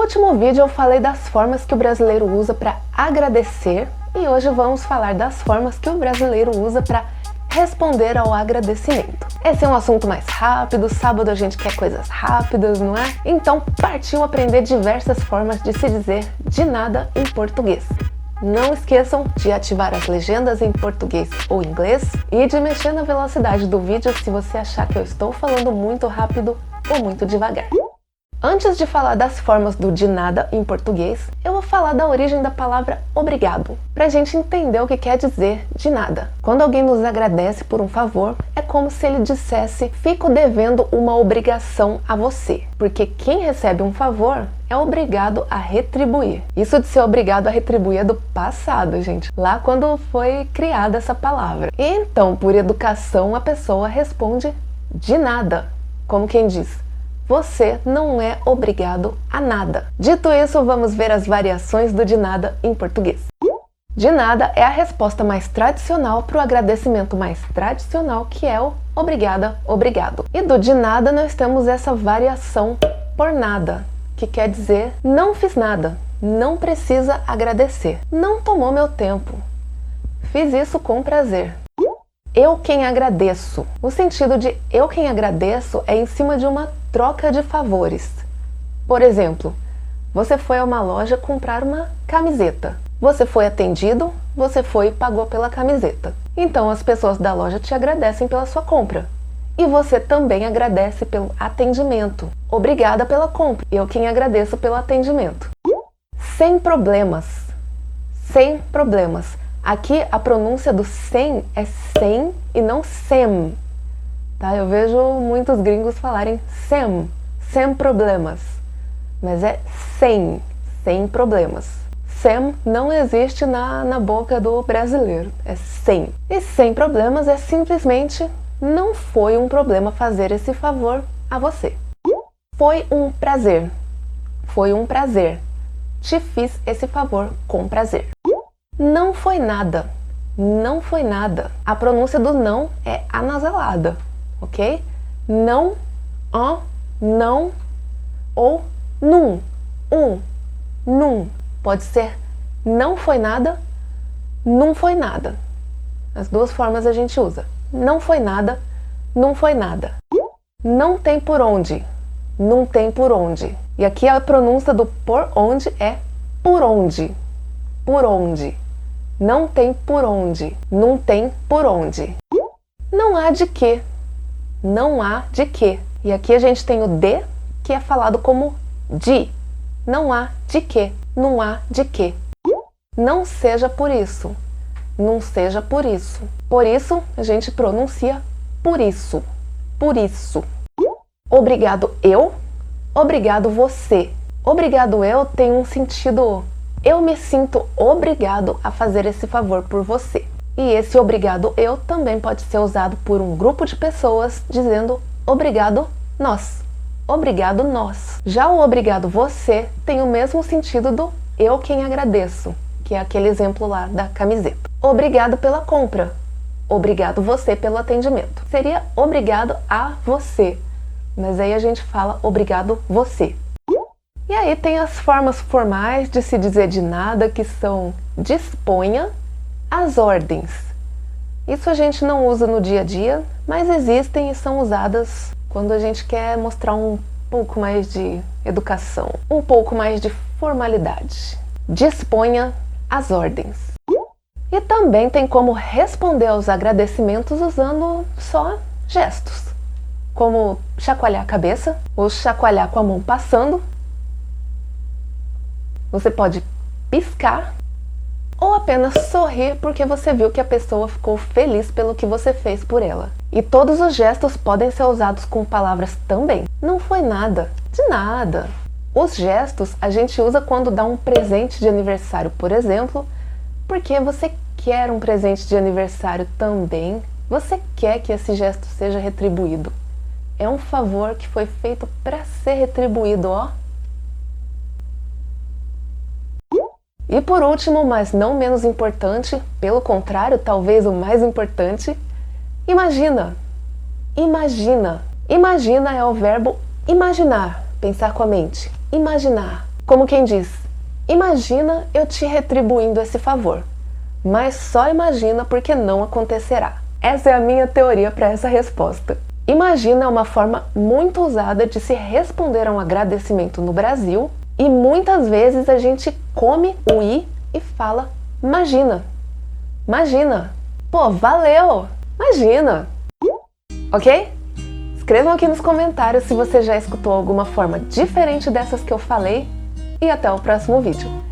último vídeo eu falei das formas que o brasileiro usa para agradecer e hoje vamos falar das formas que o brasileiro usa para responder ao agradecimento. Esse é um assunto mais rápido, sábado a gente quer coisas rápidas, não é? Então partiu aprender diversas formas de se dizer de nada em português. Não esqueçam de ativar as legendas em português ou inglês e de mexer na velocidade do vídeo se você achar que eu estou falando muito rápido ou muito devagar. Antes de falar das formas do de nada em português, eu vou falar da origem da palavra obrigado, pra gente entender o que quer dizer de nada. Quando alguém nos agradece por um favor, é como se ele dissesse: fico devendo uma obrigação a você, porque quem recebe um favor é obrigado a retribuir. Isso de ser obrigado a retribuir é do passado, gente, lá quando foi criada essa palavra. E então, por educação, a pessoa responde de nada, como quem diz: você não é obrigado a nada. Dito isso, vamos ver as variações do de nada em português. De nada é a resposta mais tradicional para o agradecimento mais tradicional, que é o obrigada, obrigado. E do de nada nós temos essa variação por nada, que quer dizer não fiz nada, não precisa agradecer, não tomou meu tempo, fiz isso com prazer. Eu quem agradeço. O sentido de eu quem agradeço é em cima de uma troca de favores. Por exemplo, você foi a uma loja comprar uma camiseta. Você foi atendido, você foi e pagou pela camiseta. Então as pessoas da loja te agradecem pela sua compra. E você também agradece pelo atendimento. Obrigada pela compra. Eu quem agradeço pelo atendimento. Sem problemas. Sem problemas. Aqui a pronúncia do sem é sem e não sem, tá? Eu vejo muitos gringos falarem sem problemas, mas é sem problemas. Sem não existe na boca do brasileiro, é sem. E sem problemas é simplesmente não foi um problema fazer esse favor a você. Foi um prazer, foi um prazer. Te fiz esse favor com prazer. Não foi nada, não foi nada. A pronúncia do não é anasalada, ok? Não, não ou num, num. Pode ser não foi nada, não foi nada. As duas formas a gente usa. Não foi nada, não foi nada. Não tem por onde, não tem por onde. E aqui a pronúncia do por onde é por onde, por onde. Não tem por onde, não tem por onde. Não há de quê, não há de quê. E aqui a gente tem o de, que é falado como de. Não há de quê, não há de quê. Não seja por isso, não seja por isso. Por isso a gente pronuncia por isso, por isso. Obrigado eu, obrigado você. Obrigado eu tem um sentido: eu me sinto obrigado a fazer esse favor por você. E esse obrigado eu também pode ser usado por um grupo de pessoas dizendo obrigado nós. Obrigado nós. Já o obrigado você tem o mesmo sentido do eu quem agradeço, que é aquele exemplo lá da camiseta. Obrigado pela compra. Obrigado você pelo atendimento. Seria obrigado a você, mas aí a gente fala obrigado você. E aí tem as formas formais de se dizer de nada, que são disponha as ordens. Isso a gente não usa no dia a dia, mas existem e são usadas quando a gente quer mostrar um pouco mais de educação, um pouco mais de formalidade. Disponha as ordens. E também tem como responder aos agradecimentos usando só gestos, como chacoalhar a cabeça ou chacoalhar com a mão passando. Você pode piscar ou apenas sorrir porque você viu que a pessoa ficou feliz pelo que você fez por ela. E todos os gestos podem ser usados com palavras também. Não foi nada, de nada. Os gestos a gente usa quando dá um presente de aniversário, por exemplo, porque você quer um presente de aniversário também. Você quer que esse gesto seja retribuído. É um favor que foi feito para ser retribuído, ó. E por último, mas não menos importante, pelo contrário, talvez o mais importante, imagina. Imagina. Imagina é o verbo imaginar, pensar com a mente. Imaginar. Como quem diz, imagina eu te retribuindo esse favor, mas só imagina porque não acontecerá. Essa é a minha teoria para essa resposta. Imagina é uma forma muito usada de se responder a um agradecimento no Brasil e muitas vezes a gente come o i e fala imagina. Imagina. Pô, valeu! Imagina! Ok? Escrevam aqui nos comentários se você já escutou alguma forma diferente dessas que eu falei e até o próximo vídeo.